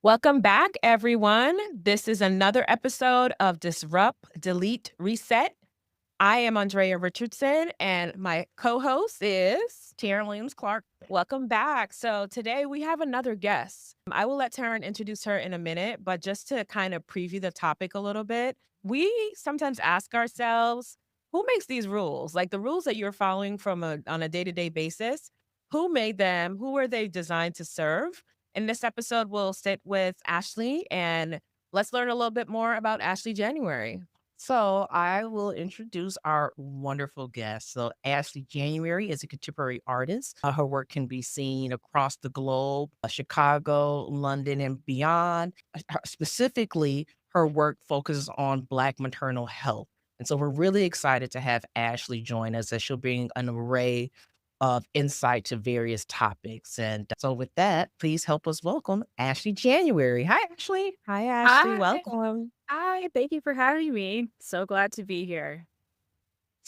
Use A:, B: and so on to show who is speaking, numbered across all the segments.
A: Welcome back, everyone. This is another episode of Disrupt, Delete, Reset. I am Andrea Richardson, and my co-host is
B: Taryn Clark.
A: welcome back. So today we have another guest. I will let Taryn introduce her in a minute, but just to kind of preview the topic a little bit, we sometimes ask ourselves, who makes these rules? Like the rules that you're following on a day-to-day basis, who made them? Who are they designed to serve? In this episode, we'll sit with Ashley and let's learn a little bit more about Ashley January.
B: So I will introduce our wonderful guest. So Ashley January is a contemporary artist. Her work can be seen across the globe, Chicago, London, and beyond. Specifically, her work focuses on Black maternal health. And so we're really excited to have Ashley join us as she'll bring an array of insight to various topics. And so with that, please help us welcome Ashley January. Hi, Ashley.
A: Hi, Ashley.
C: Hi.
A: Welcome.
C: Hi, thank you for having me. So glad to be here.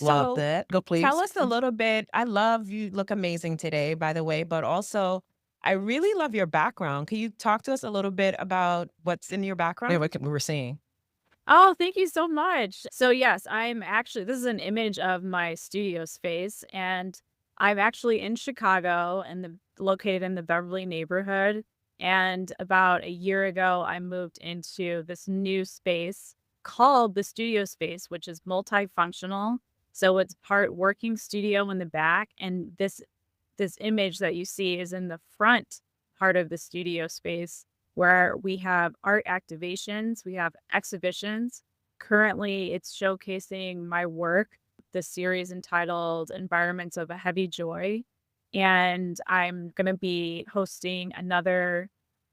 B: Love
A: So
B: that. Go,
A: tell
B: please.
A: us a little bit. I love you look amazing today, by the way, but also I really love your background. Can you talk to us a little bit about what's in your
B: Yeah,
A: background?
B: we were seeing.
C: Oh, thank you so much. So, yes, this is an image of my studio space, and I'm actually in Chicago and located in the Beverly neighborhood. And about a year ago, I moved into this new space called the studio space, which is multifunctional. So it's part working studio in the back, and this image that you see is in the front part of the studio space where we have art activations, we have exhibitions. Currently, it's showcasing my work, the series entitled Environments of a Heavy Joy. And I'm going to be hosting another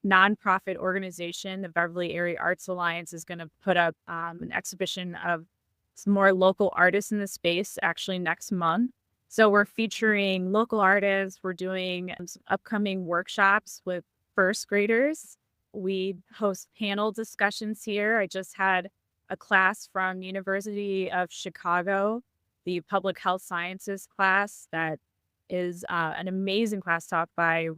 C: nonprofit organization. The Beverly Area Arts Alliance is going to put up an exhibition of some more local artists in the space actually next month. So we're featuring local artists. We're doing some upcoming workshops with first graders. We host panel discussions here. I just had a class from University of Chicago, the public health sciences class that is an amazing class taught by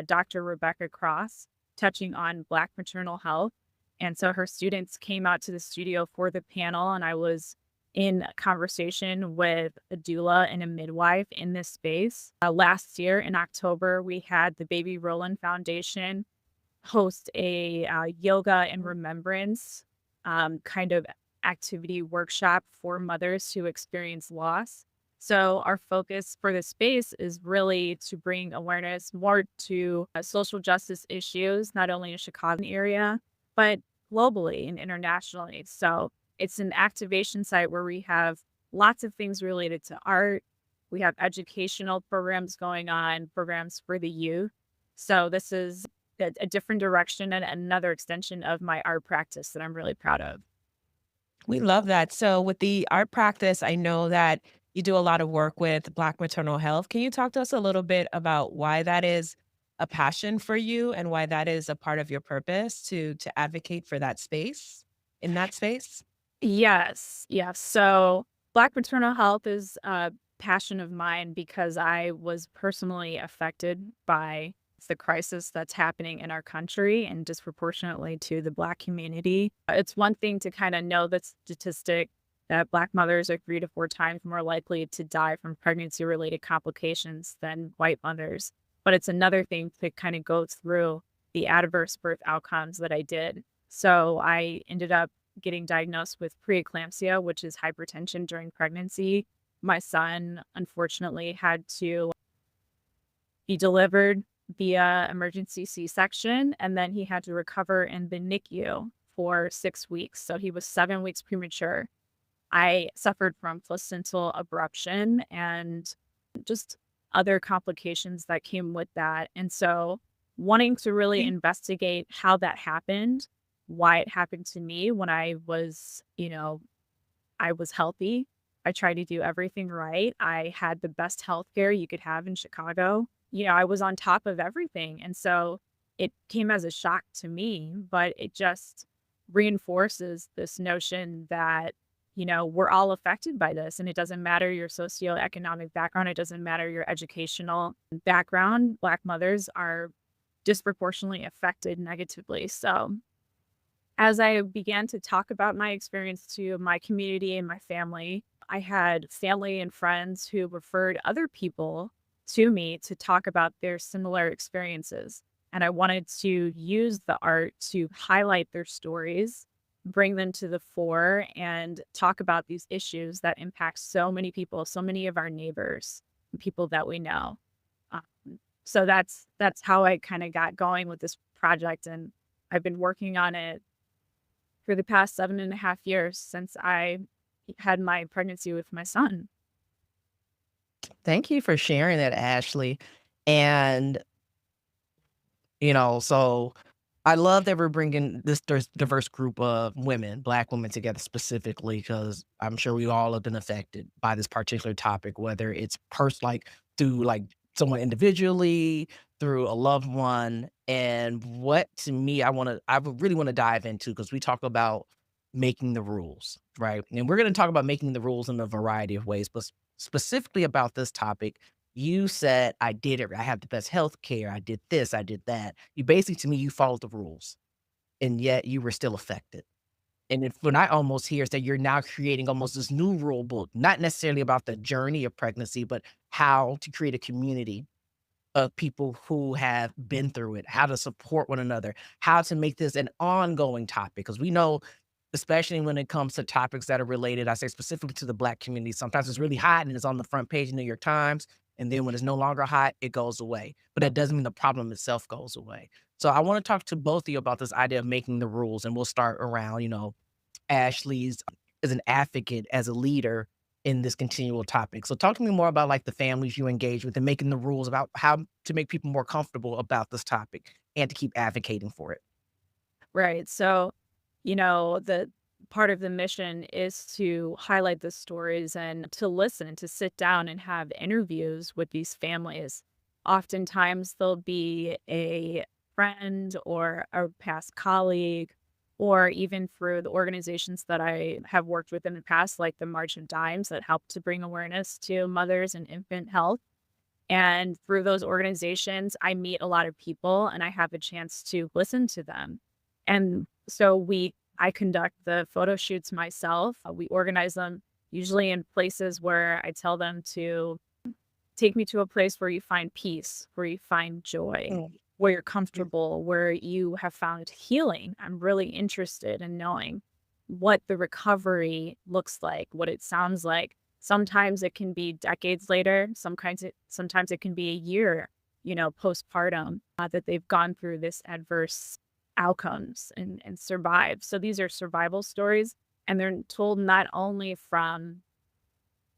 C: Dr. Rebecca Cross, touching on Black maternal health. And so her students came out to the studio for the panel, and I was in a conversation with a doula and a midwife in this space. Last year in October, we had the Baby Roland Foundation host a yoga and remembrance kind of activity workshop for mothers who experience loss. So our focus for this space is really to bring awareness more to social justice issues, not only in Chicago area, but globally and internationally. So it's an activation site where we have lots of things related to art. We have educational programs going on, programs for the youth. So this is a different direction and another extension of my art practice that I'm really proud of.
A: We love that. So with the art practice, I know that you do a lot of work with Black maternal health. Can you talk to us a little bit about why that is a passion for you and why that is a part of your purpose to advocate for that space in that space?
C: Yes, yes. So Black maternal health is a passion of mine because I was personally affected by the crisis that's happening in our country and disproportionately to the Black community. It's one thing to kind of know the statistic that Black mothers are 3 to 4 times more likely to die from pregnancy-related complications than white mothers. But it's another thing to kind of go through the adverse birth outcomes that I did. So I ended up getting diagnosed with preeclampsia, which is hypertension during pregnancy. My son, unfortunately, had to be delivered via emergency C-section, and then he had to recover in the NICU for 6 weeks. So he was 7 weeks premature. I suffered from placental abruption and just other complications that came with that. And so wanting to really investigate how that happened, why it happened to me when I was, I was healthy. I tried to do everything right. I had the best healthcare you could have in Chicago. I was on top of everything. And so it came as a shock to me, but it just reinforces this notion that, we're all affected by this. And it doesn't matter your socioeconomic background. It doesn't matter your educational background. Black mothers are disproportionately affected negatively. So as I began to talk about my experience to my community and my family, I had family and friends who referred other people to me to talk about their similar experiences. And I wanted to use the art to highlight their stories, bring them to the fore, and talk about these issues that impact so many people, so many of our neighbors, and people that we know. Um, so that's how I kind of got going with this project, and I've been working on it for the past 7.5 years since I had my pregnancy with my son.
B: Thank you for sharing that, Ashley. And, so I love that we're bringing this diverse group of women, Black women together specifically, because I'm sure we all have been affected by this particular topic, whether it's like through like someone individually, through a loved one. And what to me, I would really want to dive into because we talk about making the rules, right? And we're going to talk about making the rules in a variety of ways, but specifically about this topic, you said, I did it. I have the best health care. I did this. I did that. You basically, to me, you followed the rules and yet you were still affected. And when I almost hear is that you're now creating almost this new rule book, not necessarily about the journey of pregnancy, but how to create a community of people who have been through it, how to support one another, how to make this an ongoing topic. Because we know, especially when it comes to topics that are related, I say specifically to the Black community, sometimes it's really hot and it's on the front page of New York Times. And then when it's no longer hot, it goes away. But that doesn't mean the problem itself goes away. So I want to talk to both of you about this idea of making the rules. And we'll start around, Ashley's as an advocate, as a leader in this continual topic. So talk to me more about like the families you engage with and making the rules about how to make people more comfortable about this topic and to keep advocating for it.
C: Right. So, the part of the mission is to highlight the stories and to listen, to sit down and have interviews with these families. Oftentimes, there'll be a friend or a past colleague, or even through the organizations that I have worked with in the past, like the March of Dimes, that help to bring awareness to mothers and infant health. And through those organizations, I meet a lot of people and I have a chance to listen to them. And so I conduct the photo shoots myself. We organize them usually in places where I tell them to take me to a place where you find peace, where you find joy,
B: Mm.
C: where you're comfortable, where you have found healing. I'm really interested in knowing what the recovery looks like, what it sounds like. Sometimes it can be decades later. Sometimes it can be a year, postpartum, that they've gone through this adverse outcomes and survived. So these are survival stories, and they're told not only from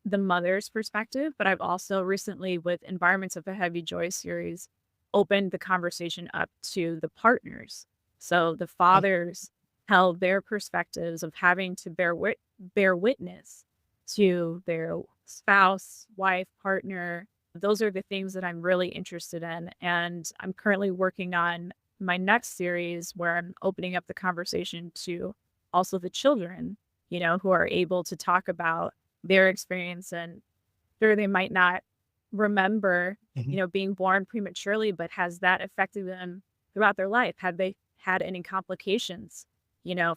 C: the mother's perspective, but I've also recently, with Environments of a Heavy Joy series, opened the conversation up to the partners. So the fathers held their perspectives of having to bear witness to their spouse, wife, partner. Those are the things that I'm really interested in. And I'm currently working on my next series where I'm opening up the conversation to also the children, who are able to talk about their experience. And sure, they might not remember,
B: Mhm.
C: being born prematurely, but has that affected them throughout their life? Had they had any complications,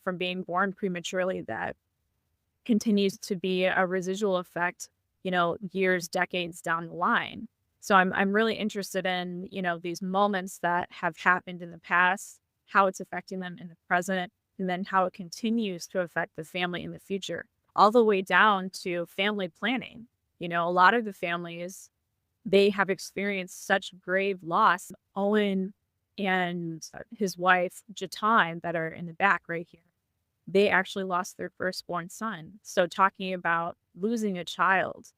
C: from being born prematurely that continues to be a residual effect, years, decades down the line? So I'm really interested in, these moments that have happened in the past, how it's affecting them in the present, and then how it continues to affect the family in the future, all the way down to family planning. A lot of the families, they have experienced such grave loss. Owen and his wife, Jatan, that are in the back right here, they actually lost their firstborn son. So talking about losing a child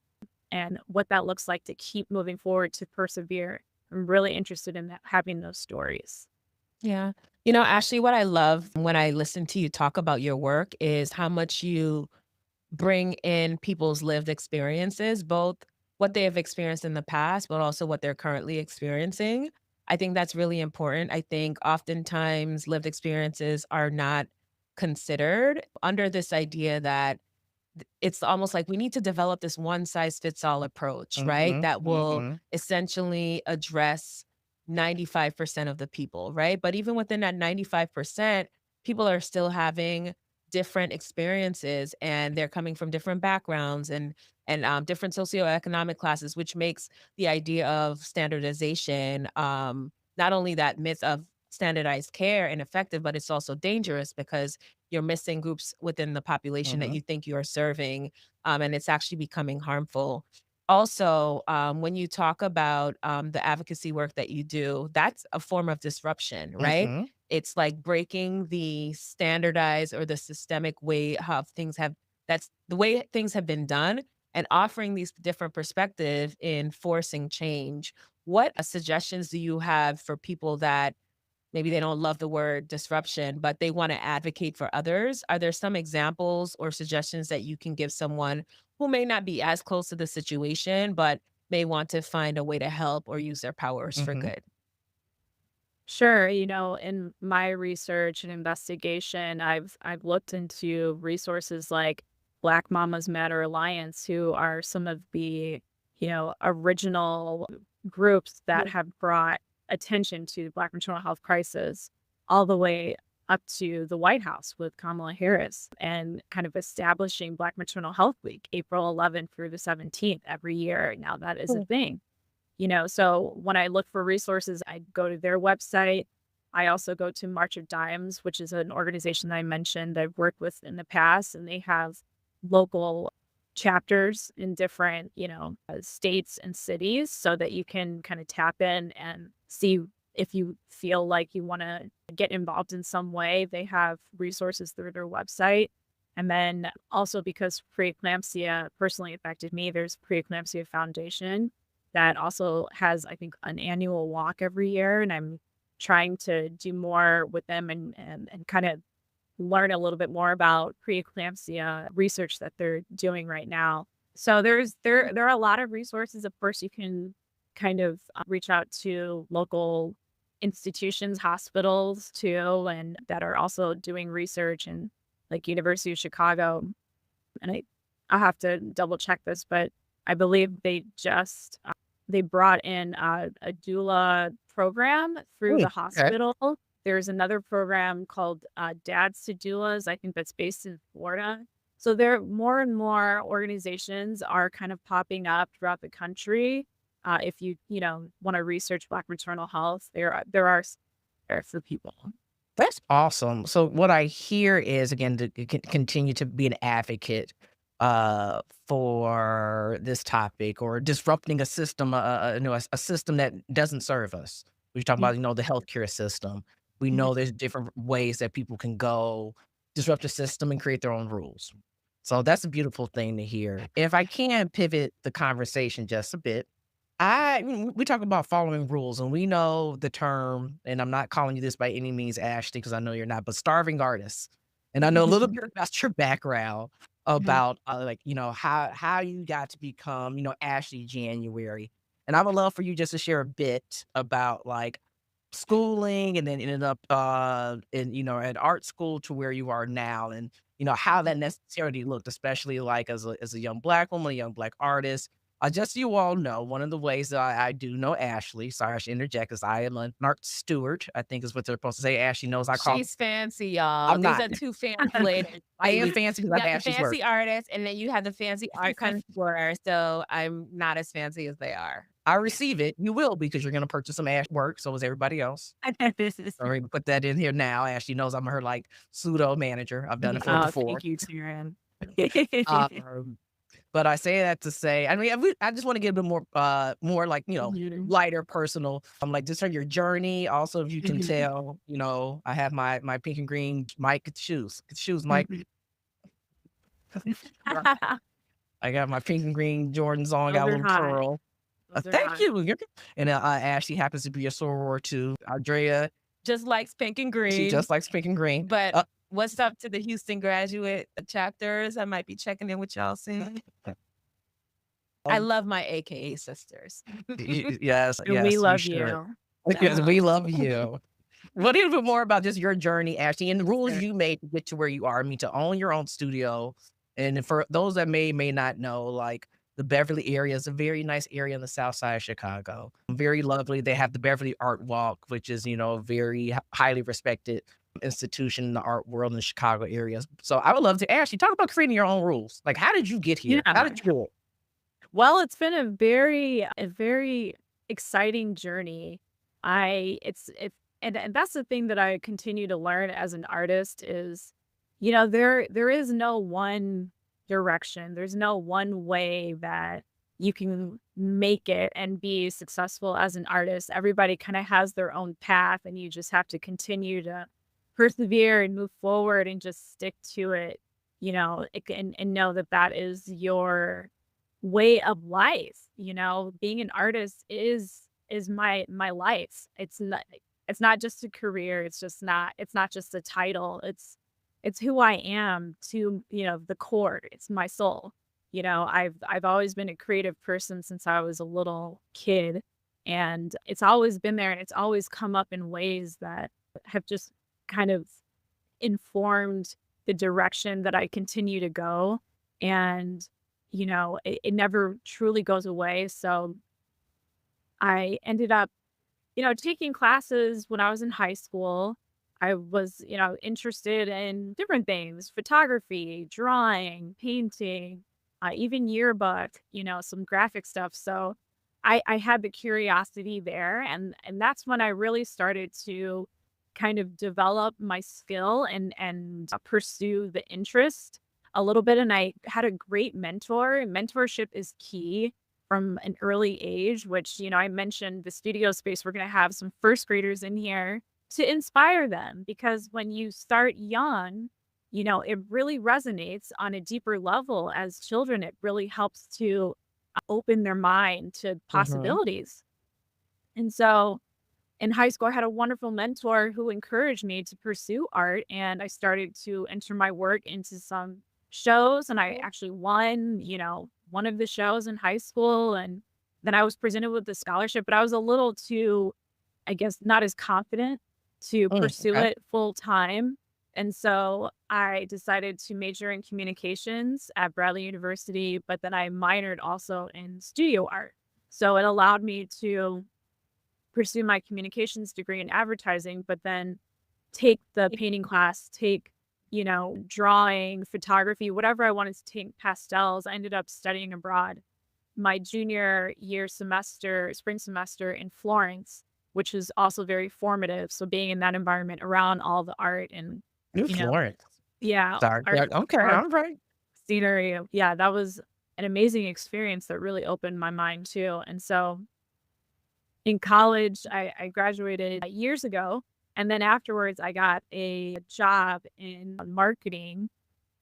C: and what that looks like to keep moving forward, to persevere, I'm really interested in having those stories.
A: Yeah. Ashley, what I love when I listen to you talk about your work is how much you bring in people's lived experiences, both what they have experienced in the past, but also what they're currently experiencing. I think that's really important. I think oftentimes lived experiences are not considered under this idea that it's almost like we need to develop this one size fits all approach, right?
B: Mhm,
A: That will
B: mhm.
A: essentially address 95% of the people, right? But even within that 95%, people are still having different experiences, and they're coming from different backgrounds and different socioeconomic classes, which makes the idea of standardization, not only that myth of standardized care ineffective, but it's also dangerous because you're missing groups within the population that
B: Mhm.
A: you think you are serving, and it's actually becoming harmful. Also, when you talk about the advocacy work that you do, that's a form of disruption, right?
B: Mhm.
A: It's like breaking the standardized or the systemic way how things have that's the way things have been done, and offering these different perspectives in forcing change. What suggestions do you have for people that maybe they don't love the word disruption, but they want to advocate for others? Are there some examples or suggestions that you can give someone who may not be as close to the situation, but may want to find a way to help or use their powers for
B: Mhm.
A: good?
C: Sure, in my research and investigation, I've looked into resources like Black Mamas Matter Alliance, who are some of the, original groups that have brought attention to the Black maternal health crisis all the way up to the White House with Kamala Harris and kind of establishing Black Maternal Health Week, April 11th through the 17th every year. Now that is a
A: Mm.
C: thing. So when I look for resources, I go to their website. I also go to March of Dimes, which is an organization that I mentioned that I've worked with in the past, and they have local chapters in different, states and cities so that you can kind of tap in and see if you feel like you want to get involved in some way. They have resources through their website. And then also because preeclampsia personally affected me, there's Preeclampsia Foundation that also has, I think, an annual walk every year, and I'm trying to do more with them and kind of learn a little bit more about preeclampsia research that they're doing right now. So there are a lot of resources. Of course, you can kind of reach out to local institutions, hospitals too, and that are also doing research, and like University of Chicago. And I have to double check this, but I believe they brought in a doula program through
B: Mm,
C: the
B: okay.
C: hospital. There's another program called Dads to Doulas. I think that's based in Florida. So there more and more organizations are kind of popping up throughout the country. If you want to research Black maternal health, there are there for people.
B: That's awesome. So what I hear is, again, to continue to be an advocate for this topic, or disrupting a system, a system that doesn't serve us. We talk about, the healthcare system. We know there's different ways that people can go disrupt the system and create their own rules. So that's a beautiful thing to hear. If I can pivot the conversation just a bit, we talk about following rules, and we know the term, and I'm not calling you this by any means, Ashley, because I know you're not, but starving artists. And I know a little bit about your background, about how you got to become, Ashley January. And I would love for you just to share a bit about like schooling, and then ended up in at art school to where you are now, and how that necessarily looked, especially like as a young Black woman, a young Black artist. Just so you all know, one of the ways that I do know Ashley, sorry, I should interject, is I am an art steward, I think is what they're supposed to say. Ashley knows I call.
A: She's fancy, y'all.
B: I'm
A: These
B: not.
A: are two fancy ladies.
B: I am
A: You
B: fancy because I'm
A: got the
B: Ashley's work.
A: fancy artist, and then you have the fancy art connoisseur, so I'm not as fancy as they are.
B: I receive it. You will, because you're gonna purchase some Ash work, so is everybody else. All right, put that in here now. Ashley knows I'm her like pseudo manager. I've done it for her
C: Oh,
B: before.
C: thank you, Taryn.
B: Um, but I say that to say, I mean, I just want to get a bit more like, lighter, personal. I'm like, just on your journey. Also, if you can tell, I have my pink and green Mike shoes. Shoes, Mike. I got my pink and green Jordans on, got
C: Those
B: a
C: are
B: little
C: hot.
B: curl.
C: Those are
B: Thank
C: hot.
B: you. And Ashley happens to be a soror too. Andrea,
A: Just likes pink and
B: she
A: green,
B: just likes pink and green.
A: but what's up to the Houston graduate chapters? I might be checking in with y'all soon. I
B: Um,
A: love my AKA sisters.
B: yes,
C: And we
B: you
C: love
B: should.
C: you.
B: Because we love you. What a little bit more about just your journey, Ashley, and the rules you made to get to where you are. I mean, to own your own studio. And for those that may not know, like, The Beverly area is a very nice area in the South Side of Chicago. Very lovely. They have the Beverly Art Walk, which is, a very highly respected institution in the art world in the Chicago area. So I would love to ask you, talk about creating your own rules. Like, how did you get here? How
C: Yeah.
B: did you do it?
C: Well, it's been a very exciting journey. I it's it and that's the thing that I continue to learn as an artist is, there is no one direction. There's no one way that you can make it and be successful as an artist. Everybody kind of has their own path, and you just have to continue to persevere and move forward and just stick to it, and know that that is your way of life. Being an artist is my life. It's not just a career. It's not just a title. It's who I am to, the core. It's my soul. I've always been a creative person since I was a little kid, and it's always been there, and it's always come up in ways that have just kind of informed the direction that I continue to go. And, it never truly goes away. So I ended up, taking classes when I was in high school. I was, interested in different things: photography, drawing, painting, even yearbook, some graphic stuff. So I had the curiosity there. And that's when I really started to kind of develop my skill and pursue the interest a little bit. And I had a great mentor. Mentorship is key from an early age, which, I mentioned the studio space. We're going to have some first graders in here to inspire them, because when you start young, it really resonates on a deeper level as children. It really helps to open their mind to
B: Mhm.
C: possibilities. And so in high school, I had a wonderful mentor who encouraged me to pursue art, and I started to enter my work into some shows, and I actually won, one of the shows in high school. And then I was presented with the scholarship, but I was a little too, I guess, not as confident to pursue
B: Okay.
C: it full time. And so I decided to major in communications at Bradley University, but then I minored also in studio art. So it allowed me to pursue my communications degree in advertising, but then take the painting class, take, drawing, photography, whatever I wanted to take, pastels. I ended up studying abroad my junior year semester, spring semester in Florence, which was also very formative. So being in that environment around all the art and,
B: New
C: you know,
B: Florence.
C: yeah,
B: Sorry.
C: art,
B: Yeah, okay,
C: art
B: all right.
C: scenery. Yeah, that was an amazing experience that really opened my mind too. And so in college, I graduated years ago. And then afterwards, I got a job in marketing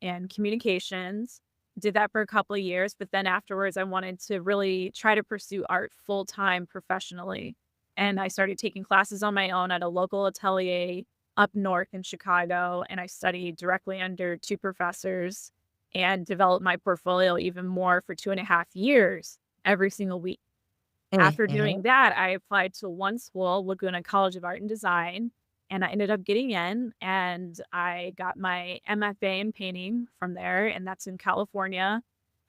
C: and communications. Did that for a couple of years. But then afterwards, I wanted to really try to pursue art full time professionally. And I started taking classes on my own at a local atelier up north in Chicago. And I studied directly under two professors and developed my portfolio even more for 2.5 years every single week. After doing
B: Mhm.
C: that, I applied to one school, Laguna College of Art and Design, and I ended up getting in, and I got my MFA in painting from there, and that's in California.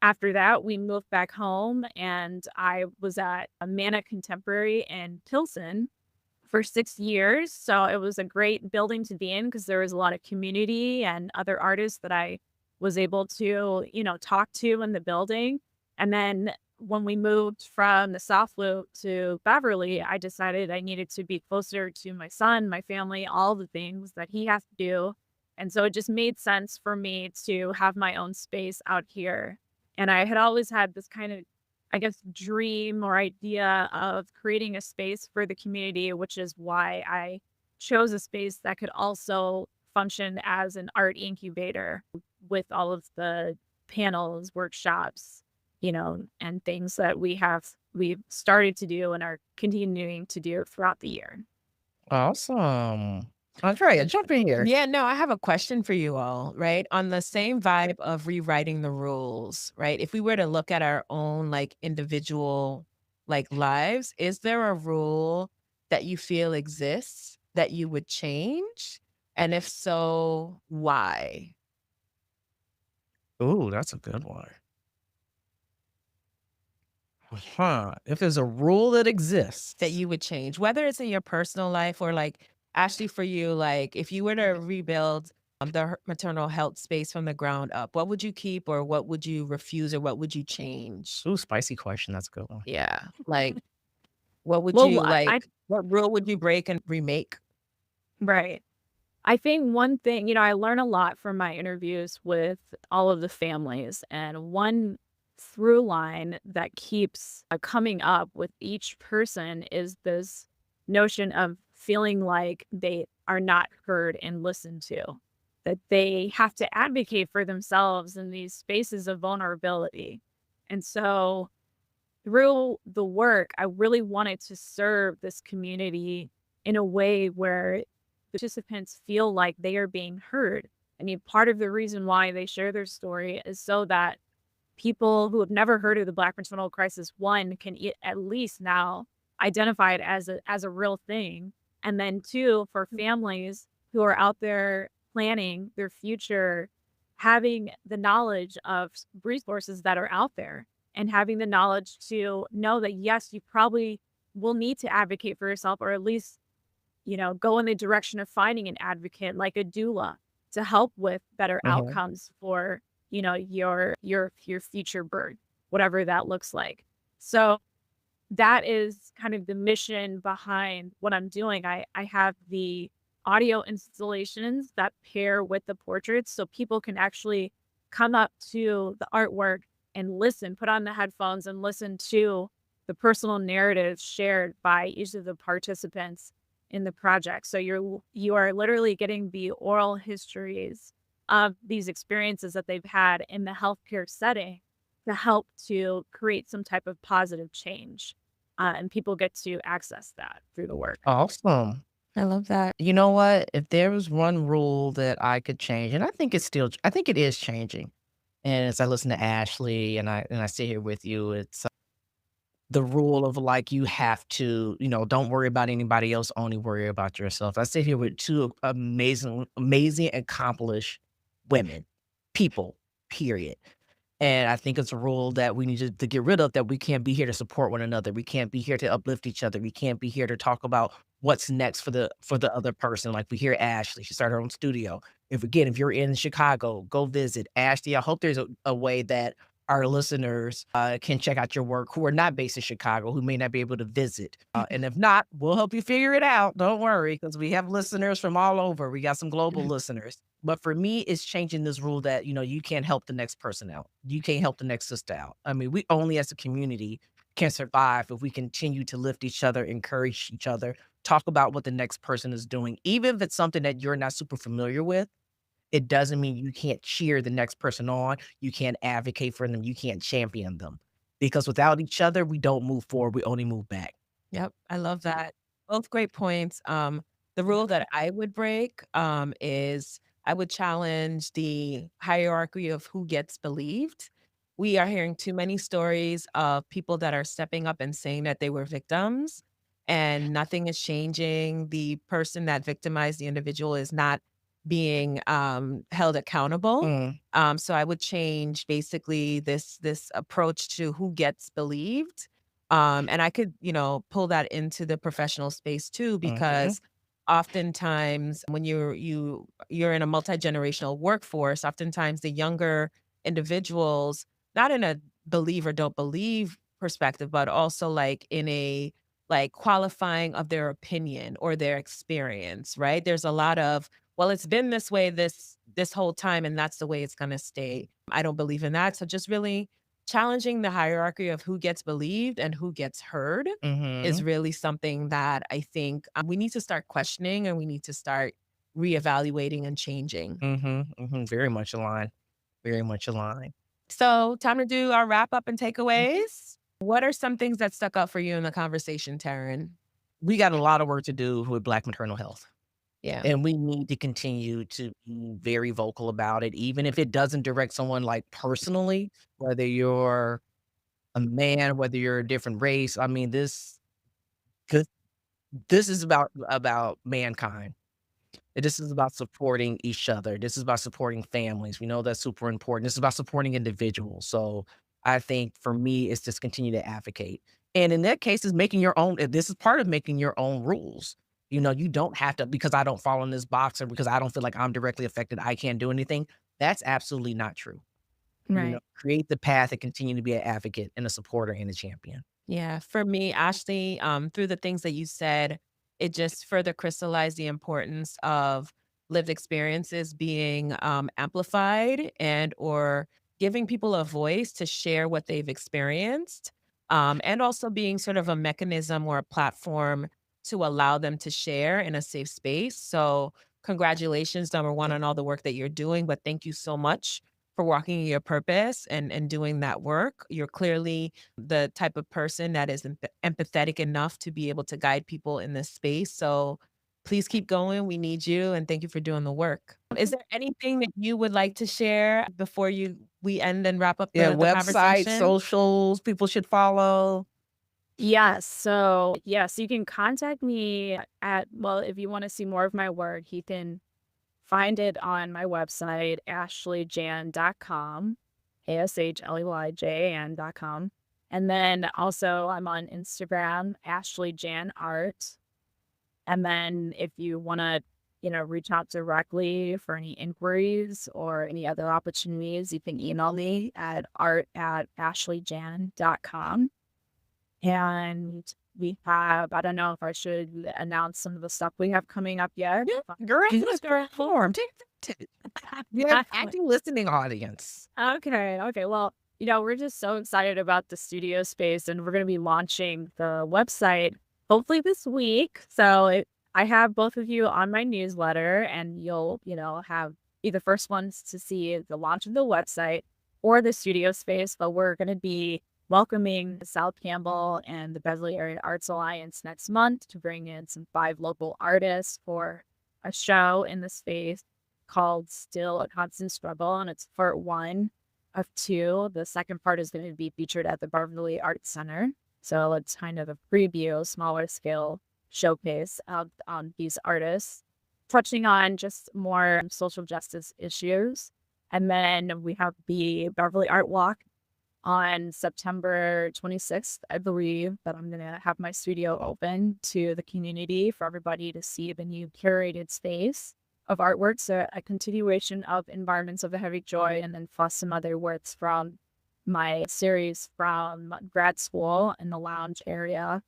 C: After that, we moved back home, and I was at a Mana Contemporary in Pilsen for 6 years. So it was a great building to be in because there was a lot of community and other artists that I was able to, talk to in the building. And then when we moved from the South Loop to Beverly, I decided I needed to be closer to my son, my family, all the things that he has to do. And so it just made sense for me to have my own space out here. And I had always had this kind of, I guess, dream or idea of creating a space for the community, which is why I chose a space that could also function as an art incubator with all of the panels, workshops, and things that we've started to do and are continuing to do throughout the year.
B: Awesome. Andrea, jump in here.
A: Yeah, no, I have a question for you all, right? On the same vibe of rewriting the rules, right? If we were to look at our own like individual lives, is there a rule that you feel exists that you would change? And if so, why?
B: Ooh, that's a good one. If there's a rule that
A: that
B: exists.
A: you would change, whether it's in your personal life or like Ashley for you, like if you were to rebuild the maternal health space from the ground up, what would you keep or what would you refuse or what would you change?
B: Ooh, spicy question. That's a good one.
A: Yeah. Like what would
C: Well,
A: you what rule would you break and remake?
C: right. I think one thing, I learn a lot from my interviews with all of the families, and one through line that keeps coming up with each person is this notion of feeling like they are not heard and listened to, that they have to advocate for themselves in these spaces of vulnerability. And so through the work, I really wanted to serve this community in a way where the participants feel like they are being heard. I mean, part of the reason why they share their story is so that people who have never heard of the Black maternal crisis, one, can at least now identify it as a real thing. And then two, for families who are out there planning their future, having the knowledge of resources that are out there and having the knowledge to know that, yes, you probably will need to advocate for yourself, or at least, go in the direction of finding an advocate like a doula to help with better
B: Mhm.
C: outcomes for, your future birth, whatever that looks like. So that is kind of the mission behind what I'm doing. I have the audio installations that pair with the portraits so people can actually come up to the artwork and listen, put on the headphones and listen to the personal narratives shared by each of the participants in the project. So you are literally getting the oral histories of these experiences that they've had in the healthcare setting to help to create some type of positive change. And people get to access that through the work.
B: Awesome.
A: I love that.
B: You know what? If there was one rule that I could change, and I think it is changing. And as I listen to Ashley and I sit here with you, it's the rule of like you have to, don't worry about anybody else, only worry about yourself. I sit here with two amazing, accomplished women, people, period. And I think it's a rule that we need to get rid of, that we can't be here to support one another. We can't be here to uplift each other. We can't be here to talk about what's next for the other person. Like we hear Ashley, she started her own studio. If you're in Chicago, go visit Ashley. I hope there's a way that our listeners can check out your work who are not based in Chicago, who may not be able to visit. And if not, we'll help you figure it out. Don't worry, because we have listeners from all over. We got some global listeners. But for me, it's changing this rule that, you can't help the next person out. You can't help the next sister out. I mean, we only as a community can survive if we continue to lift each other, encourage each other, talk about what the next person is doing. Even if it's something that you're not super familiar with, it doesn't mean you can't cheer the next person on. You can't advocate for them. You can't champion them. Because without each other, we don't move forward. We only move back.
A: Yep, I love that. Both great points. The rule that I would break is I would challenge the hierarchy of who gets believed. We are hearing too many stories of people that are stepping up and saying that they were victims, and nothing is changing. The person that victimized the individual is not being held accountable.
B: Mm,
A: So I would change basically this approach to who gets believed, and I could, pull that into the professional space too,
B: mhm,
A: because oftentimes when you're in a multi-generational workforce, oftentimes the younger individuals, not in a believe or don't believe perspective, but also like in a like qualifying of their opinion or their experience, right? There's a lot of, well, it's been this way this whole time and that's the way it's gonna stay. I don't believe in that. So just really challenging the hierarchy of who gets believed and who gets heard is
B: mhm,
A: really something that I think, we need to start questioning and we need to start reevaluating and changing.
B: mhm, mhm. Very much aligned. Very much aligned.
A: So, time to do our wrap up and takeaways. What are some things that stuck out for you in the conversation, Taryn?
B: We got a lot of work to do with Black maternal health.
A: Yeah.
B: And we need to continue to be very vocal about it, even if it doesn't direct someone like personally, whether you're a man, whether you're a different race. I mean, this, this is about mankind. This is about supporting each other. This is about supporting families. We know that's super important. This is about supporting individuals. So I think for me, it's just continue to advocate. And in that case, is making your own. This is part of making your own rules. You don't have to because I don't fall in this box or because I don't feel like I'm directly affected. I can't do anything. That's absolutely not true.
C: Right.
B: Create the path and continue to be an advocate and a supporter and a champion.
A: Yeah, for me, Ashley, through the things that you said, it just further crystallized the importance of lived experiences being amplified and or giving people a voice to share what they've experienced, and also being sort of a mechanism or a platform to allow them to share in a safe space. So, congratulations, number one, on all the work that you're doing, but thank you so much for walking in your purpose and doing that work. You're clearly the type of person that is empathetic enough to be able to guide people in this space. So please keep going. We need you, and thank you for doing the work. Is there anything that you would like to share before we end and wrap up
B: Yeah,
A: the
B: website,
A: conversation?
B: socials, people should follow.
C: Yes. So, yes, you can contact me well, if you want to see more of my work, you can find it on my website, ashleyjan.com, ASHLEYJAN.com. And then also I'm on Instagram, AshleyJanArt. And then if you want to, reach out directly for any inquiries or any other opportunities, you can email me at art@ashleyjan.com. And we have, I don't know if I should announce some of the stuff we have coming up yet.
B: Yeah, girl,
C: Yes, girl.
B: perform. Take advantage. You have active listening audience.
C: Okay. Well, we're just so excited about the studio space, and we're going to be launching the website hopefully this week. So I have both of you on my newsletter, and you'll, be the first ones to see the launch of the website or the studio space. But we're going to be welcoming South Campbell and the Beverly Area Arts Alliance next month to bring in some 5 local artists for a show in the space called Still a Constant Struggle, and it's part 1 of 2. The second part is going to be featured at the Beverly Arts Center. So it's kind of a preview, smaller scale showcase of these artists, touching on just more social justice issues. And then we have the Beverly Art Walk on September 26th, I believe, that I'm going to have my studio open to the community for everybody to see the new curated space of artwork. So a continuation of Environments of a Heavy Joy, and then plus some other works from my series from grad school in the lounge area.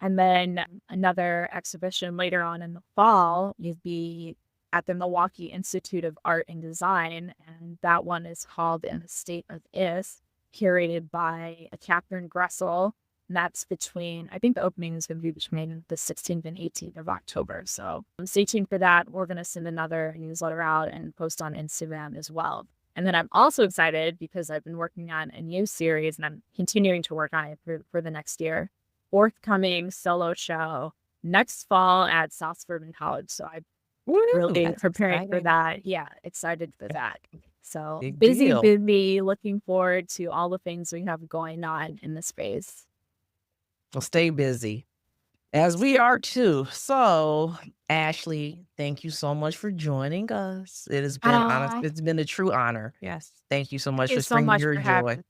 C: And then another exhibition later on in the fall will be at the Milwaukee Institute of Art and Design. And that one is called In a State of Is, curated by Catherine Gressel. And that's I think the opening is going to be between the 16th and 18th of October. So stay tuned for that. We're going to send another newsletter out and post on Instagram as well. And then I'm also excited because I've been working on a new series, and I'm continuing to work on it for the next year. Forthcoming solo show next fall at South Suburban College. So I'm really preparing for that. Yeah, excited for that. So
B: Big
C: busy,
B: deal.
C: looking forward to all the things we have going on in the space.
B: Well, stay busy, as we are too. So, Ashley, thank you so much for joining us. It has been honest. It's been a true honor.
A: Yes.
B: Thank you so much
C: Thank you
B: for
C: so
B: bringing
C: much
B: your
C: for having
B: joy.
C: me.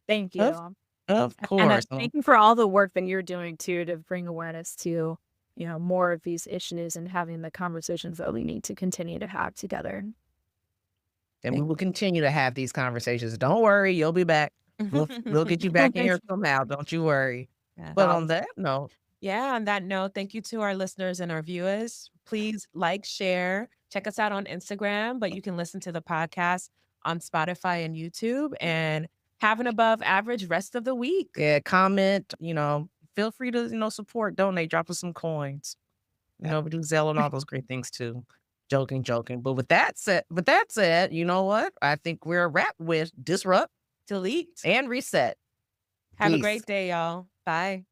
C: Thank
B: Of,
C: you.
B: of
C: And
B: course.
C: thank you for all the work that you're doing too to bring awareness to, more of these issues and having the conversations that we need to continue to have together.
B: And we will continue to have these conversations. Don't worry, you'll be back. We'll get you back in here somehow. Don't you worry.
A: Yeah.
B: But on that note,
A: On that note, thank you to our listeners and our viewers. Please like, share, check us out on Instagram, but you can listen to the podcast on Spotify and YouTube, and have an above average rest of the week.
B: yeah, comment, feel free to, support, donate, drop us some coins. We do Zelle and all those great things too. Joking. But with that said, you know what? I think we're a wrap with Disrupt,
A: Delete.
B: and Reset.
A: Have a
B: Peace.
A: great day, y'all. Bye.